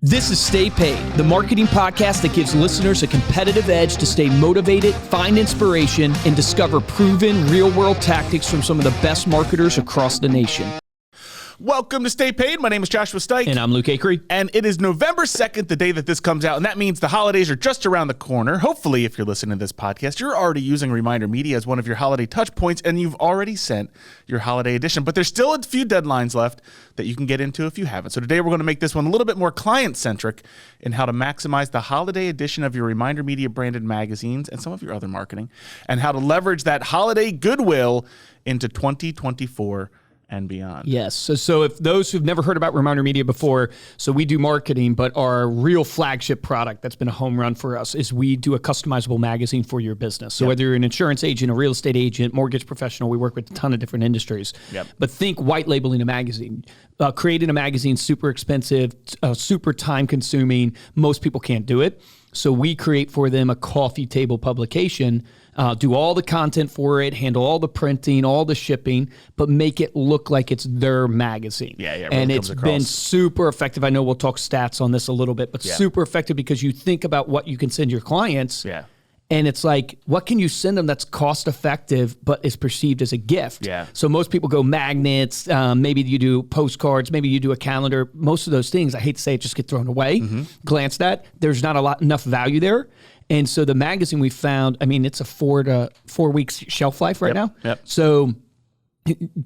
This is Stay Paid, the marketing podcast that gives listeners a competitive edge to stay motivated, find inspiration, and discover proven real-world tactics from some of the best marketers across the nation. Welcome to Stay Paid. My name is Joshua Stike. And I'm Luke Akery. And it is November 2nd, the day that this comes out, and that means the holidays are just around the corner. Hopefully, if you're listening to this podcast, you're already using Reminder Media as one of your holiday touch points, and you've already sent your holiday edition. But there's still a few deadlines left that you can get into if you haven't. So today we're going to make this one a little bit more client-centric in how to maximize the holiday edition of your Reminder Media branded magazines and some of your other marketing, and how to leverage that holiday goodwill into 2024 and beyond. Yes. So if those who've never heard about Reminder Media before, so we do marketing, but our real flagship product that's been a home run for us is we do a customizable magazine for your business. So whether you're an insurance agent, a real estate agent, mortgage professional, we work with a ton of different industries. But think white labeling a magazine. Creating a magazine, super expensive, super time consuming. Most people can't do it. So we create for them a coffee table publication, do all the content for it, handle all the printing, all the shipping, but make it look like it's their magazine. It and really it's been super effective. I know we'll talk stats on this a little bit, but super effective because you think about what you can send your clients. And it's like, what can you send them that's cost effective, but is perceived as a gift? So most people go magnets, maybe you do postcards, maybe you do a calendar. Most of those things, I hate to say it, just get thrown away, glanced at. There's not enough value there. And so the magazine we found, I mean, it's a 4 to 4 weeks shelf life right now. So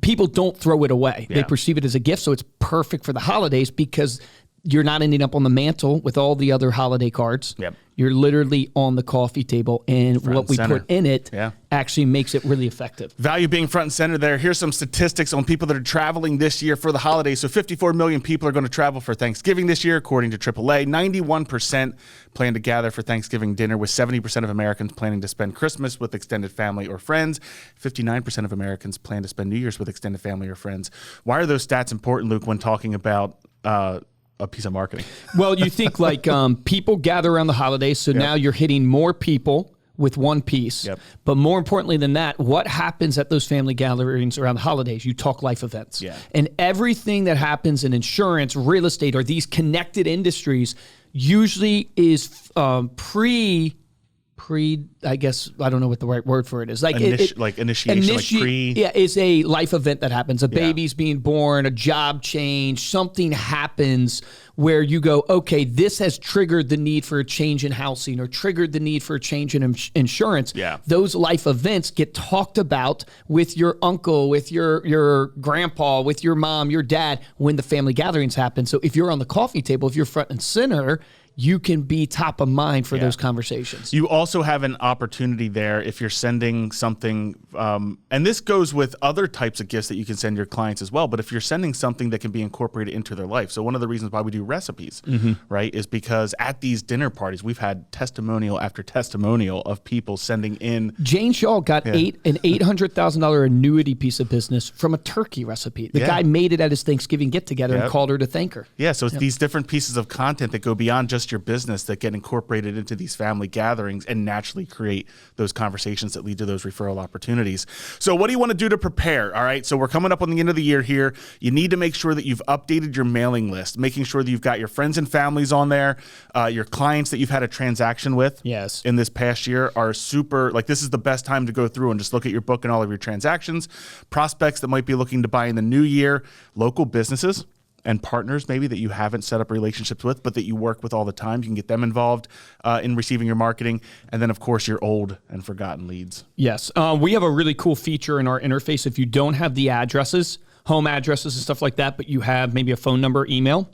people don't throw it away. They perceive it as a gift. So it's perfect for the holidays because you're not ending up on the mantle with all the other holiday cards. You're literally on the coffee table, and what we put in it actually makes it really effective. Value being front and center there. Here's some statistics on people that are traveling this year for the holidays. So 54 million people are going to travel for Thanksgiving this year, according to AAA. 91% plan to gather for Thanksgiving dinner, with 70% of Americans planning to spend Christmas with extended family or friends. 59% of Americans plan to spend New Year's with extended family or friends. Why are those stats important, Luke, when talking about a piece of marketing? Well, you think like people gather around the holidays, so now you're hitting more people with one piece. But more importantly than that, what happens at those family gatherings around the holidays? You talk life events. And everything that happens in insurance, real estate, or these connected industries usually is I guess, I don't know what the right word for it is. Like initiation, is a life event that happens. A baby's being born, a job change, something happens where you go, okay, this has triggered the need for a change in housing or triggered the need for a change in insurance. Those life events get talked about with your uncle, with your grandpa, with your mom, your dad, when the family gatherings happen. So if you're on the coffee table, if you're front and center, you can be top of mind for those conversations. You also have an opportunity there if you're sending something, and this goes with other types of gifts that you can send your clients as well, but if you're sending something that can be incorporated into their life. So one of the reasons why we do recipes, right, is because at these dinner parties, we've had testimonial after testimonial of people sending in. Jane Shaw got an $800,000 annuity piece of business from a turkey recipe. The guy made it at his Thanksgiving get-together and called her to thank her. So it's these different pieces of content that go beyond just your business that get incorporated into these family gatherings and naturally create those conversations that lead to those referral opportunities. So what do you want to do to prepare? All right. So we're coming up on the end of the year here. You need to make sure that you've updated your mailing list, making sure that you've got your friends and families on there. Your clients that you've had a transaction with in this past year are super, like this is the best time to go through and just look at your book and all of your transactions. Prospects that might be looking to buy in the new year, local businesses and partners maybe that you haven't set up relationships with, but that you work with all the time. You can get them involved in receiving your marketing. And then, of course, your old and forgotten leads. Yes. We have a really cool feature in our interface. If you don't have the addresses, home addresses and stuff like that, but you have maybe a phone number, email,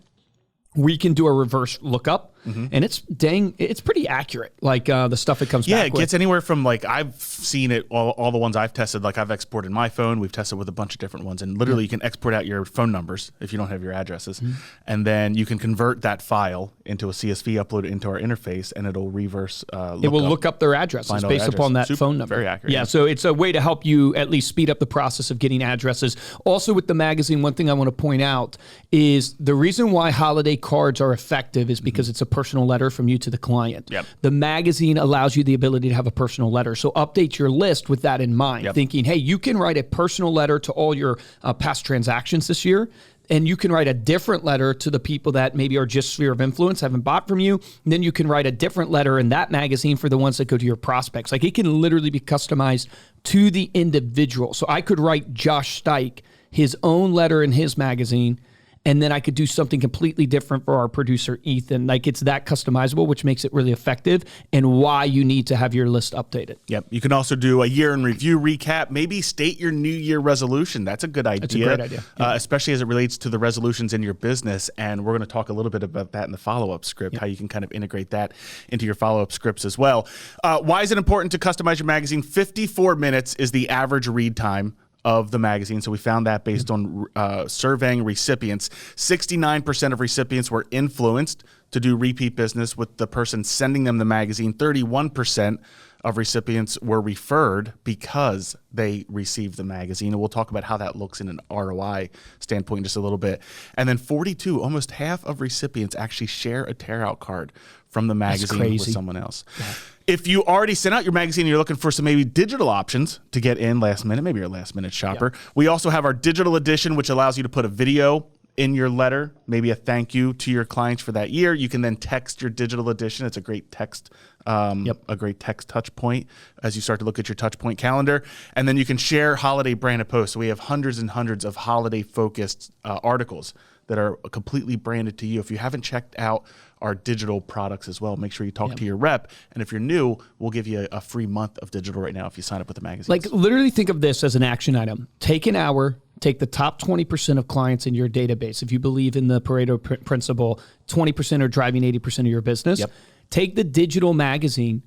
we can do a reverse lookup. And it's pretty accurate, like the stuff it comes back with. Yeah, it gets anywhere from, like, I've seen it, all the ones I've tested, like I've exported my phone, we've tested with a bunch of different ones, and literally you can export out your phone numbers if you don't have your addresses, and then you can convert that file into a CSV, upload it into our interface, and it'll reverse it will look up their addresses based upon that phone number. Very accurate. Yeah, so it's a way to help you at least speed up the process of getting addresses. Also with the magazine, one thing I want to point out is the reason why holiday cards are effective is because it's a personal letter from you to the client. The magazine allows you the ability to have a personal letter. So update your list with that in mind, thinking, hey, you can write a personal letter to all your past transactions this year. and you can write a different letter to the people that maybe are just sphere of influence, haven't bought from you. And then you can write a different letter in that magazine for the ones that go to your prospects. Like, it can literally be customized to the individual. So I could write Josh Steik his own letter in his magazine, and then I could do something completely different for our producer, Ethan. Like, it's that customizable, which makes it really effective, and why you need to have your list updated. Yep. You can also do a year in review recap, maybe state your new year resolution. That's a good idea. That's a great idea. Yeah. Especially as it relates to the resolutions in your business. And we're going to talk a little bit about that in the follow-up script, how you can kind of integrate that into your follow-up scripts as well. Why is it important to customize your magazine? 54 minutes is the average read time of the magazine. So we found that based on surveying recipients. 69% of recipients were influenced to do repeat business with the person sending them the magazine. 31% of recipients were referred because they received the magazine. And we'll talk about how that looks in an ROI standpoint in just a little bit. And then 42, almost half of recipients actually share a tear-out card from the magazine with someone else. Yeah. If you already sent out your magazine and you're looking for some maybe digital options to get in last minute, maybe you're a last minute shopper, we also have our digital edition, which allows you to put a video in your letter, maybe a thank you to your clients for that year. You can then text your digital edition. It's a great text, a great text touch point as you start to look at your touch point calendar. And then you can share holiday branded posts. So we have hundreds and hundreds of holiday focused articles that are completely branded to you. If you haven't checked out our digital products as well, make sure you talk to your rep. And if you're new, we'll give you a free month of digital right now if you sign up with the magazine. Like, literally think of this as an action item. Take an hour, take the top 20% of clients in your database. If you believe in the Pareto principle, 20% are driving 80% of your business. Take the digital magazine,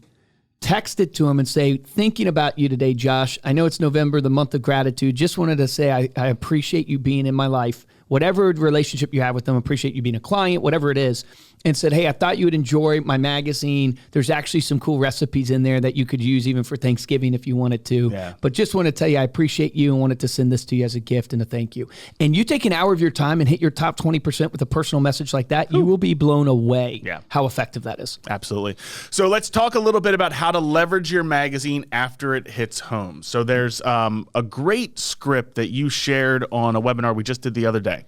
text it to them and say, thinking about you today, Josh. I know it's November, the month of gratitude. Just wanted to say I appreciate you being in my life. Whatever relationship you have with them, appreciate you being a client, whatever it is, and said, hey, I thought you would enjoy my magazine. There's actually some cool recipes in there that you could use even for Thanksgiving if you wanted to. But just want to tell you, I appreciate you and wanted to send this to you as a gift and a thank you. And you take an hour of your time and hit your top 20% with a personal message like that, you will be blown away how effective that is. Absolutely. So let's talk a little bit about how to leverage your magazine after it hits home. So there's a great script that you shared on a webinar we just did the other day.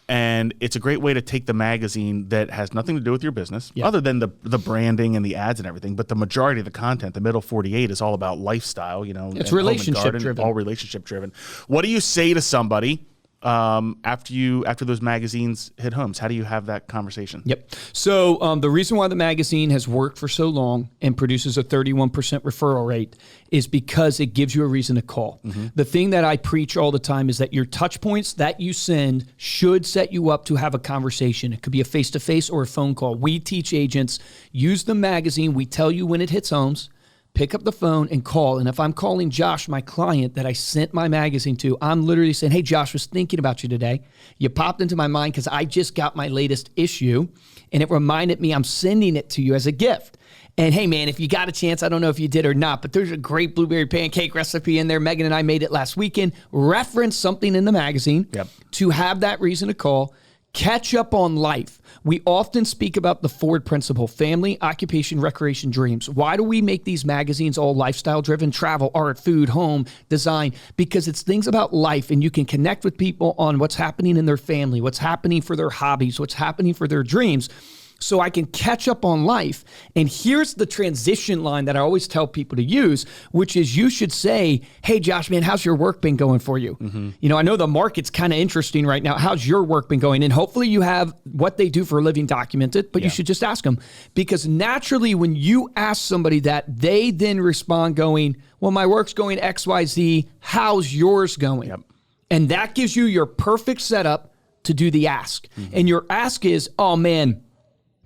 And it's a great way to take the magazine that has nothing to do with your business, other than the branding and the ads and everything. But the majority of the content, the middle 48, is all about lifestyle. You know, it's relationship driven, all relationship driven. What do you say to somebody after those magazines hit homes? How do you have that conversation? So the reason why the magazine has worked for so long and produces a 31% referral rate is because it gives you a reason to call. The thing that I preach all the time is that your touch points that you send should set you up to have a conversation. It could be a face-to-face or a phone call. We teach agents, use the magazine. We tell you when it hits homes. Pick up the phone and call. And if I'm calling Josh, my client that I sent my magazine to, I'm literally saying, hey, Josh, was thinking about you today. You popped into my mind because I just got my latest issue, and it reminded me I'm sending it to you as a gift. And hey, man, if you got a chance, I don't know if you did or not, but there's a great blueberry pancake recipe in there. Megan and I made it last weekend. Reference something in the magazine to have that reason to call. Catch up on life. We often speak about the Ford principle: family, occupation, recreation, dreams. Why do we make these magazines all lifestyle driven? Travel, art, food, home, design, because it's things about life, and you can connect with people on what's happening in their family, what's happening for their hobbies, what's happening for their dreams. So I can catch up on life. And here's the transition line that I always tell people to use, which is you should say, hey, Josh, man, how's your work been going for you? You know, I know the market's kind of interesting right now. How's your work been going? And hopefully you have what they do for a living documented, but you should just ask them. Because naturally, when you ask somebody that, they then respond going, well, my work's going X, Y, Z. How's yours going? And that gives you your perfect setup to do the ask. And your ask is, oh, man,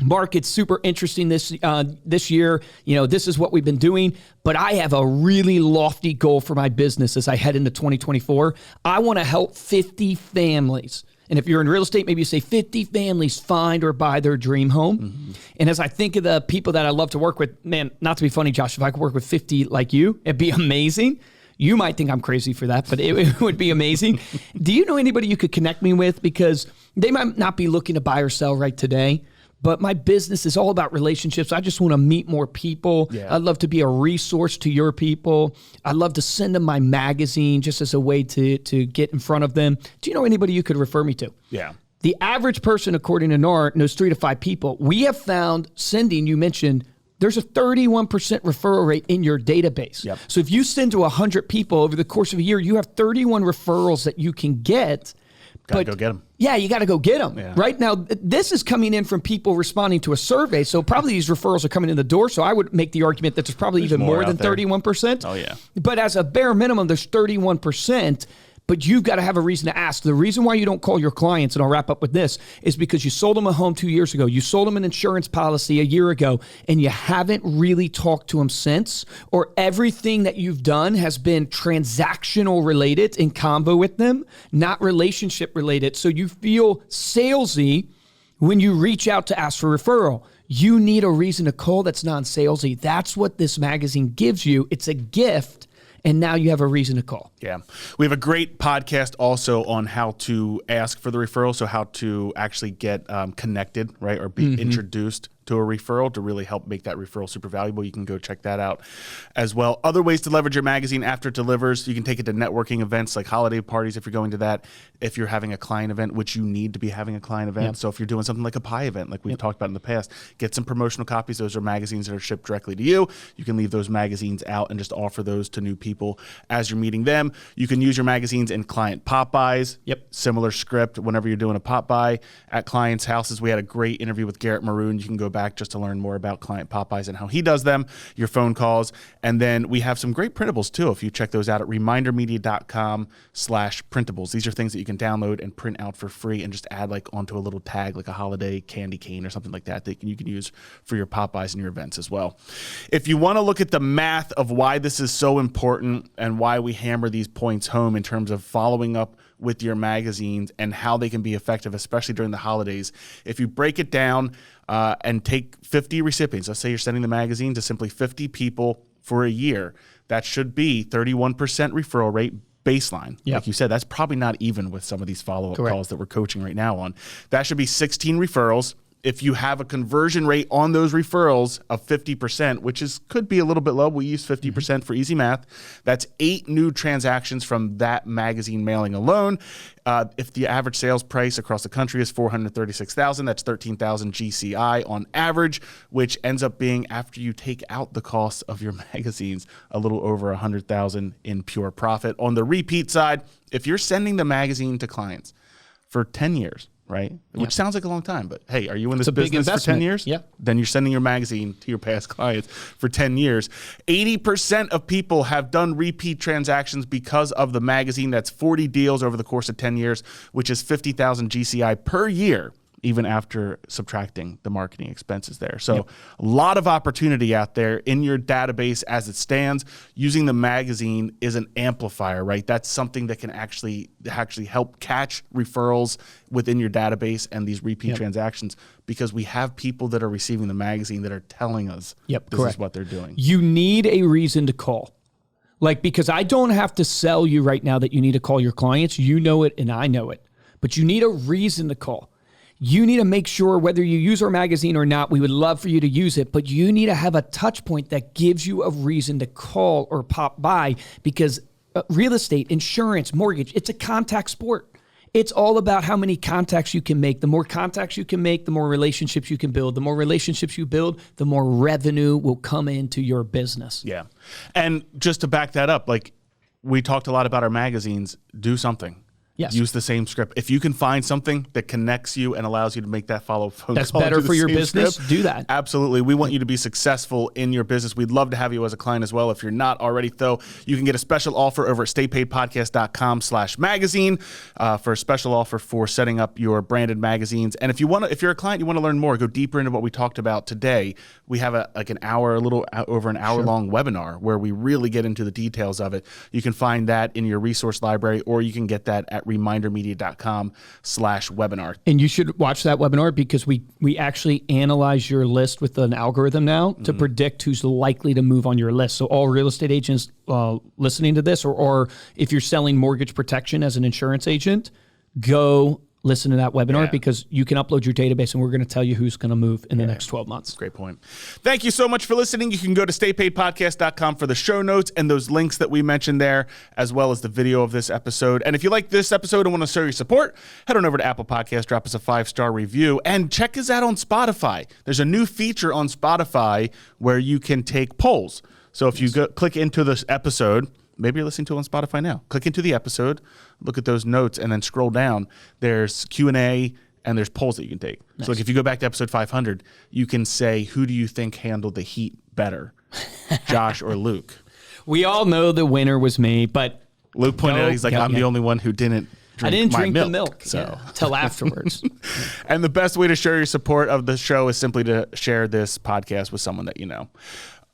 market's super interesting this year. You know, this is what we've been doing, but I have a really lofty goal for my business as I head into 2024. I want to help 50 families. And if you're in real estate, maybe you say 50 families find or buy their dream home. And as I think of the people that I love to work with, man, not to be funny, Josh, if I could work with 50 like you, it'd be amazing. You might think I'm crazy for that, but it would be amazing. Do you know anybody you could connect me with? Because they might not be looking to buy or sell right today, but my business is all about relationships. I just want to meet more people. Yeah. I'd love to be a resource to your people. I'd love to send them my magazine just as a way to get in front of them. Do you know anybody you could refer me to? Yeah. The average person, according to NAR, knows 3 to 5 people. We have found, sending, you mentioned, there's a 31% referral rate in your database. Yep. So if you send to 100 people over the course of a year, you have 31 referrals that you can get. Gotta go get them. Yeah, you got to go get them. Yeah. Right now, this is coming in from people responding to a survey. So probably these referrals are coming in the door. So I would make the argument that there's probably even more than 31%. Oh, yeah. But as a bare minimum, there's 31%. But you've got to have a reason to ask. The reason why you don't call your clients, and I'll wrap up with this, is because you sold them a home 2 years ago. You sold them an insurance policy a year ago, and you haven't really talked to them since, or everything that you've done has been transactional related in combo with them, not relationship related. So you feel salesy when you reach out to ask for referral. You need a reason to call that's non-salesy. That's what this magazine gives you. It's a gift. And now you have a reason to call. Yeah. We have a great podcast also on how to ask for the referral. So how to actually get connected, right? Or be introduced to a referral to really help make that referral super valuable. You can go check that out as well. Other ways to leverage your magazine after it delivers. You can take it to networking events like holiday parties if you're going to that. If you're having a client event, which you need to be having a client event. Yep. So if you're doing something like a pie event, like we've talked about in the past, get some promotional copies. Those are magazines that are shipped directly to you. You can leave those magazines out and just offer those to new people as you're meeting them. You can use your magazines in client pop-bys. Yep. Similar script whenever you're doing a pop-by at clients' houses. We had a great interview with Garrett Maroon. You can go back just to learn more about client pop-bys and how he does them, your phone calls. And then we have some great printables too. If you check those out at remindermedia.com/printables. These are things that you can download and print out for free and just add like onto a little tag, like a holiday candy cane or something like that you can use for your pop-bys and your events as well. If you want to look at the math of why this is so important and why we hammer these points home in terms of following up with your magazines and how they can be effective, especially during the holidays. If you break it down and take 50 recipients, let's say you're sending the magazine to simply 50 people for a year, that should be 31% referral rate baseline. Yep. Like you said, that's probably not even with some of these follow-up calls that we're coaching right now on. That should be 16 referrals. If you have a conversion rate on those referrals of 50%, which could be a little bit low, we use 50% for easy math. That's 8 new transactions from that magazine mailing alone. If the average sales price across the country is $436,000, that's $13,000 GCI on average, which ends up being, after you take out the cost of your magazines, a little over $100,000 in pure profit. On the repeat side, if you're sending the magazine to clients for 10 years, right? Which sounds like a long time, but hey, are you in this business for 10 years? Yeah. Then you're sending your magazine to your past clients for 10 years. 80% of people have done repeat transactions because of the magazine. That's 40 deals over the course of 10 years, which is $50,000 GCI per year, even after subtracting the marketing expenses there. So a lot of opportunity out there in your database as it stands. Using the magazine is an amplifier, right? That's something that can actually help catch referrals within your database and these repeat transactions, because we have people that are receiving the magazine that are telling us this is what they're doing. You need a reason to call. Like, because I don't have to sell you right now that you need to call your clients. You know it and I know it. But you need a reason to call. You need to make sure, whether you use our magazine or not, we would love for you to use it, but you need to have a touch point that gives you a reason to call or pop by, because real estate, insurance, mortgage, it's a contact sport. It's all about how many contacts you can make. The more contacts you can make, the more relationships you can build. The more relationships you build, the more revenue will come into your business. Yeah. And just to back that up, like we talked a lot about our magazines, do something. Yes. Use the same script. If you can find something that connects you and allows you to make that follow-up phone that's call, better for your business, do that. Absolutely. We want you to be successful in your business. We'd love to have you as a client as well. If you're not already, though, you can get a special offer over at staypaidpodcast.com/magazine for a special offer for setting up your branded magazines. And if you're a client, you want to learn more, go deeper into what we talked about today. We have a little over an hour long webinar where we really get into the details of it. You can find that in your resource library, or you can get that at remindermedia.com/webinar. And you should watch that webinar, because we actually analyze your list with an algorithm now to predict who's likely to move on your list. So all real estate agents listening to this, or if you're selling mortgage protection as an insurance agent, go listen to that webinar because you can upload your database and we're going to tell you who's going to move in the next 12 months. Great point. Thank you so much for listening. You can go to staypaidpodcast.com for the show notes and those links that we mentioned there, as well as the video of this episode. And if you like this episode and want to show your support, head on over to Apple Podcasts, drop us a 5-star review, and check us out on Spotify. There's a new feature on Spotify where you can take polls. So if you click into this episode, maybe you're listening to it on Spotify now. Click into the episode, look at those notes, and then scroll down. There's Q&A, and there's polls that you can take. Nice. So like if you go back to episode 500, you can say, who do you think handled the heat better, Josh or Luke? We all know the winner was me, but Luke pointed out, he's like, I'm the only one who didn't drink the milk till afterwards. And the best way to show your support of the show is simply to share this podcast with someone that you know.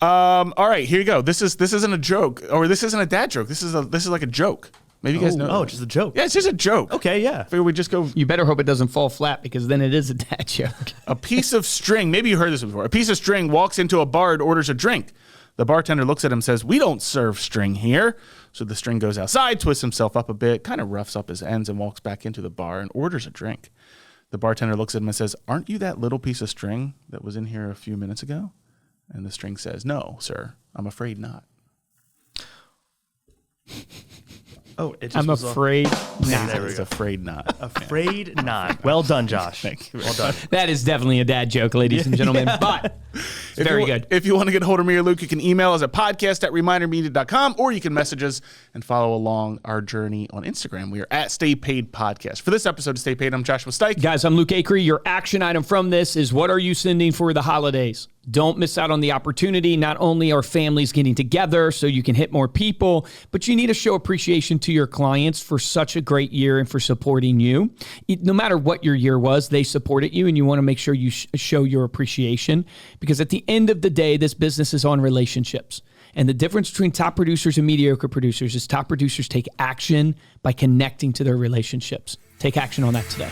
All right, here you go. This isn't a joke, or this isn't a dad joke. This is like a joke. Maybe you guys know. Oh, just a joke. Yeah, it's just a joke. Okay, yeah. Figure we just go. You better hope it doesn't fall flat because then it is a dad joke. A piece of string. Maybe you heard this before. A piece of string walks into a bar and orders a drink. The bartender looks at him and says, "We don't serve string here." So the string goes outside, twists himself up a bit, kind of roughs up his ends, and walks back into the bar and orders a drink. The bartender looks at him and says, "Aren't you that little piece of string that was in here a few minutes ago?" And the string says, "No, sir, I'm afraid not." Oh, it just I'm afraid not. It's afraid not. Afraid not. Well done, Josh. Thank you. Well done. That is definitely a dad joke, ladies and gentlemen, but it's very good. If you want to get a hold of me or Luke, you can email us at podcast@remindermedia.com, or you can message us and follow along our journey on Instagram. We are at Stay Paid Podcast. For this episode of Stay Paid, I'm Joshua Stike. Guys, I'm Luke Acree. Your action item from this is, what are you sending for the holidays? Don't miss out on the opportunity. Not only are families getting together so you can hit more people, but you need to show appreciation to your clients for such a great year and for supporting you. No matter what your year was, they supported you, and you want to make sure you show your appreciation, because at the end of the day, this business is on relationships. And the difference between top producers and mediocre producers is top producers take action by connecting to their relationships. Take action on that today.